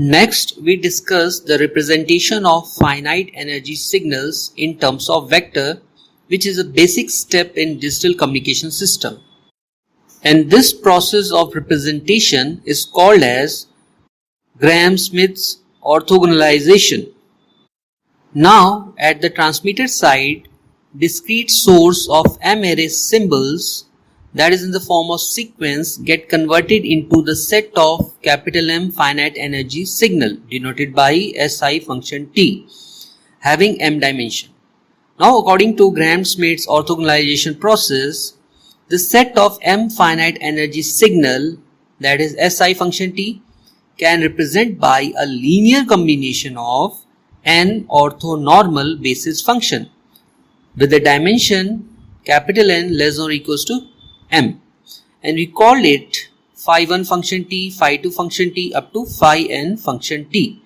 Next, we discuss the representation of finite energy signals in terms of vector, which is a basic step in digital communication system. And this process of representation is called as Gram-Schmidt's orthogonalization. Now, at the transmitter side, discrete source of M-array symbols, that is in the form of sequence, get converted into the set of capital M finite energy signal denoted by SI function T having M dimension. Now, according to Gram-Schmidt's orthogonalization process, the set of M finite energy signal, that is SI function T, can represent by a linear combination of n orthonormal basis function with the dimension capital N less than or equals to M, and we call it phi 1 function T, phi 2 function T up to phi n function T.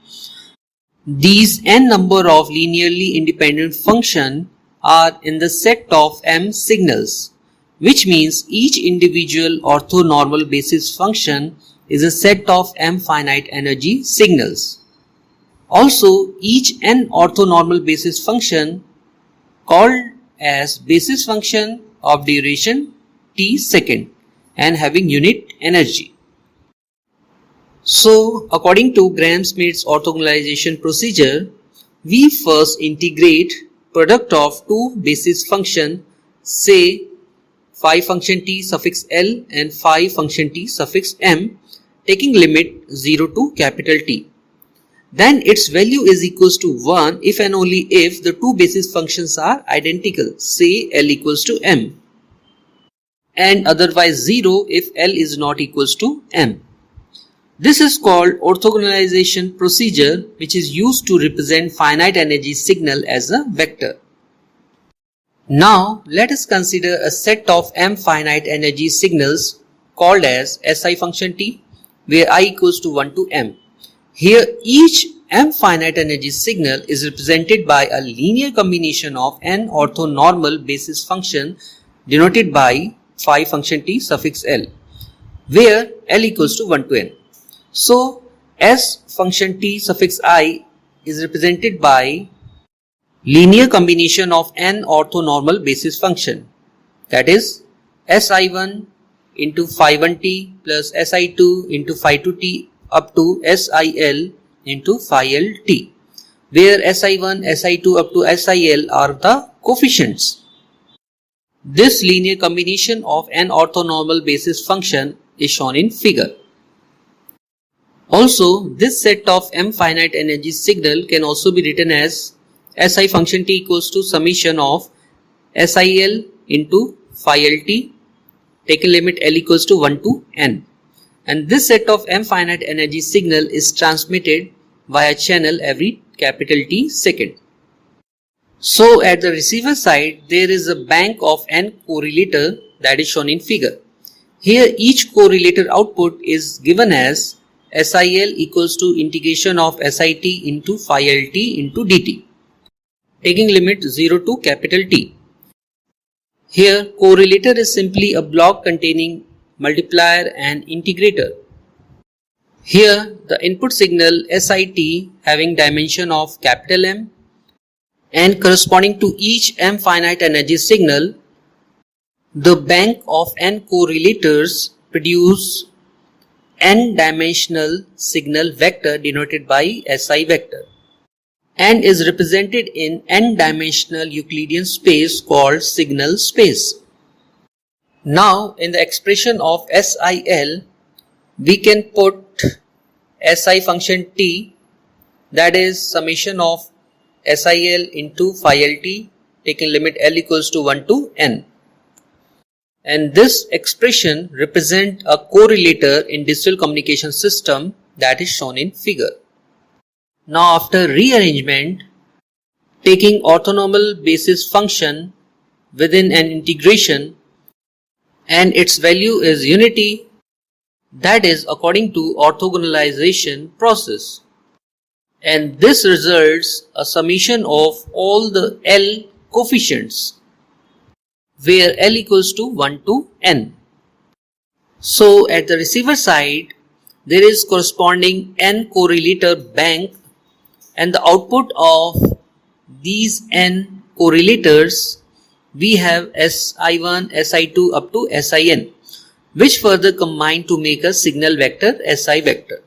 These n number of linearly independent functions are in the set of M signals, which means each individual orthonormal basis function is a set of M finite energy signals. Also, each n orthonormal basis function called as basis function of duration t second and having unit energy. So, according to Gram-Schmidt's orthogonalization procedure, we first integrate product of two basis function, say phi function t suffix L and phi function t suffix M, taking limit 0 to capital T. Then its value is equals to 1 if and only if the two basis functions are identical, say L equals to M, and otherwise 0 if L is not equals to M. This is called orthogonalization procedure, which is used to represent finite energy signal as a vector. Now let us consider a set of M finite energy signals called as SI function T, where I equals to 1 to M. Here each M finite energy signal is represented by a linear combination of n orthonormal basis function denoted by phi function T suffix L, where L equals to 1 to n. So S function T suffix I is represented by linear combination of n orthonormal basis function, that is Si1 into phi 1t plus Si2 into phi 2t up to SIL into phi LT, where Si1, Si2 up to SIL are the coefficients. This linear combination of n orthonormal basis function is shown in figure. Also, this set of M finite energy signal can also be written as SI function T equals to summation of SIL into phi LT, taking limit L equals to 1 to n. And this set of M finite energy signal is transmitted via channel every capital T second. So at the receiver side, there is a bank of n correlator that is shown in figure. Here each correlator output is given as SIL equals to integration of SIT into phi LT into dt, taking limit 0 to capital T. Here correlator is simply a block containing multiplier and integrator. Here the input signal SIT having dimension of capital M, and corresponding to each M finite energy signal, the bank of n correlators produce n dimensional signal vector denoted by SI vector, and is represented in n dimensional Euclidean space called signal space. Now in the expression of SIL, we can put SI function T, that is summation of SIL into phi LT, taking limit L equals to 1 to n. And this expression represents a correlator in digital communication system that is shown in figure. Now after rearrangement, taking orthonormal basis function within an integration, and its value is unity, that is according to orthogonalization process. And this results a summation of all the L coefficients, where L equals to 1 to n. So at the receiver side, there is corresponding n correlator bank, and the output of these n correlators we have Si1, Si2 up to Sin, which further combine to make a signal vector Si vector.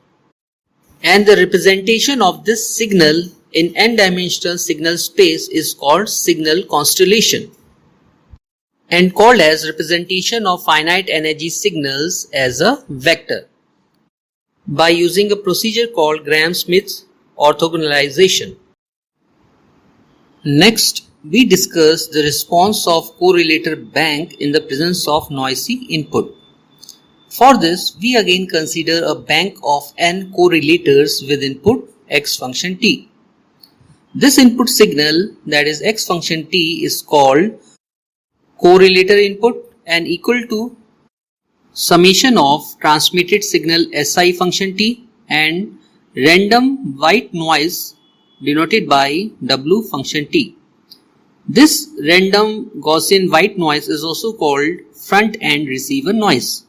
And the representation of this signal in n-dimensional signal space is called signal constellation and called as representation of finite energy signals as a vector by using a procedure called Gram-Schmidt orthogonalization. Next, we discuss the response of correlator bank in the presence of noisy input. For this, we again consider a bank of n correlators with input x function t. This input signal, that is x function t, is called correlator input and equal to summation of transmitted signal Si function t and random white noise denoted by W function t. This random Gaussian white noise is also called front-end receiver noise,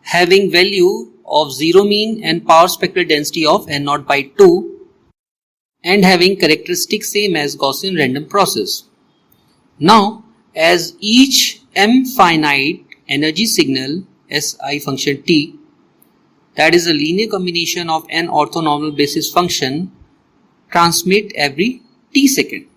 having value of 0 mean and power spectral density of n0 by 2 and having characteristics same as Gaussian random process. Now, as each m finite energy signal Si function t, that is a linear combination of n orthonormal basis function, transmit every t second.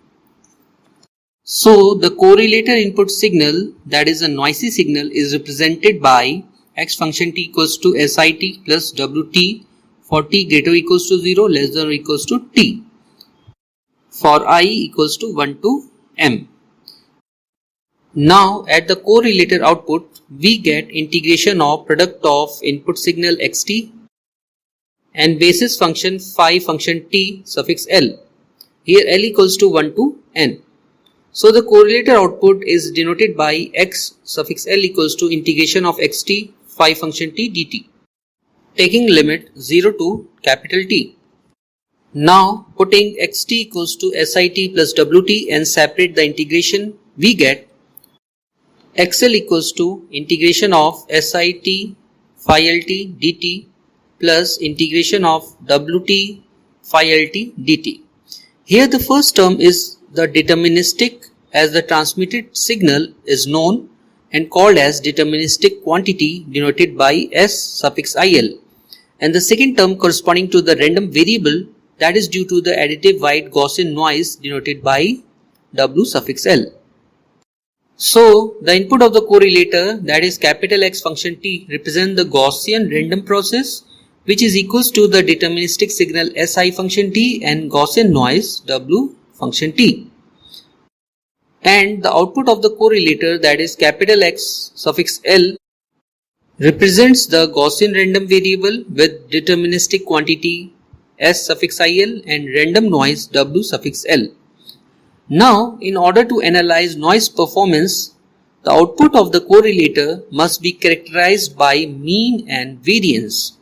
So the correlator input signal, that is a noisy signal, is represented by x function t equals to Sit plus Wt for t greater or equals to 0, less than or equals to t, for I equals to 1 to m. Now at the correlator output, we get integration of product of input signal xt and basis function phi function t suffix l. Here l equals to 1 to n. So the correlator output is denoted by x suffix l equals to integration of xt phi function t dt, taking limit 0 to capital T. Now putting xt equals to Sit plus Wt and separate the integration, we get xl equals to integration of Sit phi lt dt plus integration of Wt phi lt dt. Here the first term is the deterministic, as the transmitted signal is known and called as deterministic quantity denoted by S suffix il, and the second term corresponding to the random variable, that is due to the additive white Gaussian noise denoted by W suffix l. So the input of the correlator, that is capital X function t, represent the Gaussian random process, which is equals to the deterministic signal Si function t and Gaussian noise W function t. And the output of the correlator, that is capital X suffix l, represents the Gaussian random variable with deterministic quantity S suffix il and random noise W suffix l. Now, in order to analyze noise performance, the output of the correlator must be characterized by mean and variance.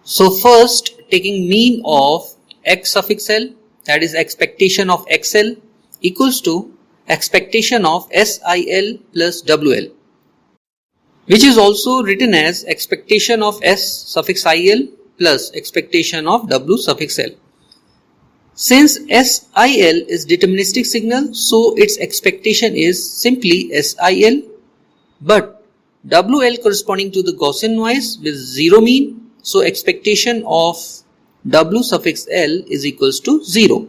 So first, taking mean of x suffix l, that is expectation of xl, equals to expectation of SIL plus WL, which is also written as expectation of S suffix IL plus expectation of W suffix L. Since SIL is deterministic signal, so its expectation is simply SIL, but WL corresponding to the Gaussian noise with 0 mean, so expectation of W suffix L is equals to 0.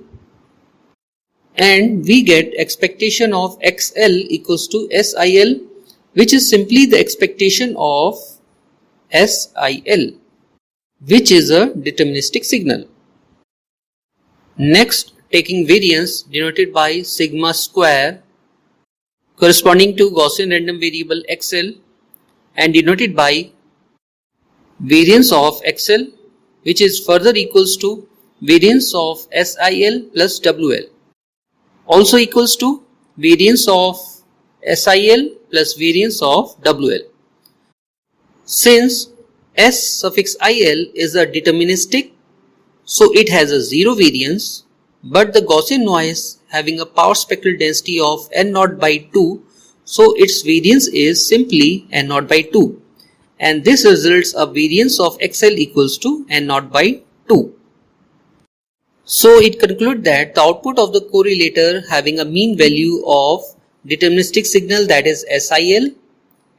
And we get expectation of XL equals to SIL, which is simply the expectation of SIL, which is a deterministic signal. Next, taking variance denoted by sigma square corresponding to Gaussian random variable XL and denoted by variance of XL, which is further equals to variance of SIL plus WL, also equals to variance of SIL plus variance of WL. Since S suffix IL is a deterministic, so it has a 0 variance, but the Gaussian noise having a power spectral density of N0 by 2, so its variance is simply N0 by 2. and this results a variance of XL equals to N0 by 2. So it concludes that the output of the correlator having a mean value of deterministic signal, that is SIL,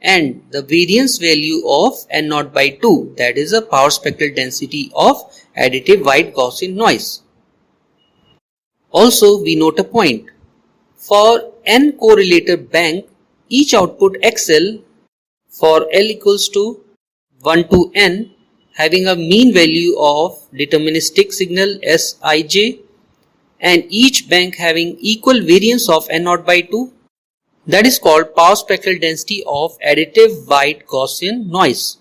and the variance value of N0 by 2, that is a power spectral density of additive white Gaussian noise. Also, we note a point. For n correlator bank, each output XL for L equals to 1 to n having a mean value of deterministic signal Sij, and each bank having equal variance of N0 by 2, that is called power spectral density of additive white Gaussian noise.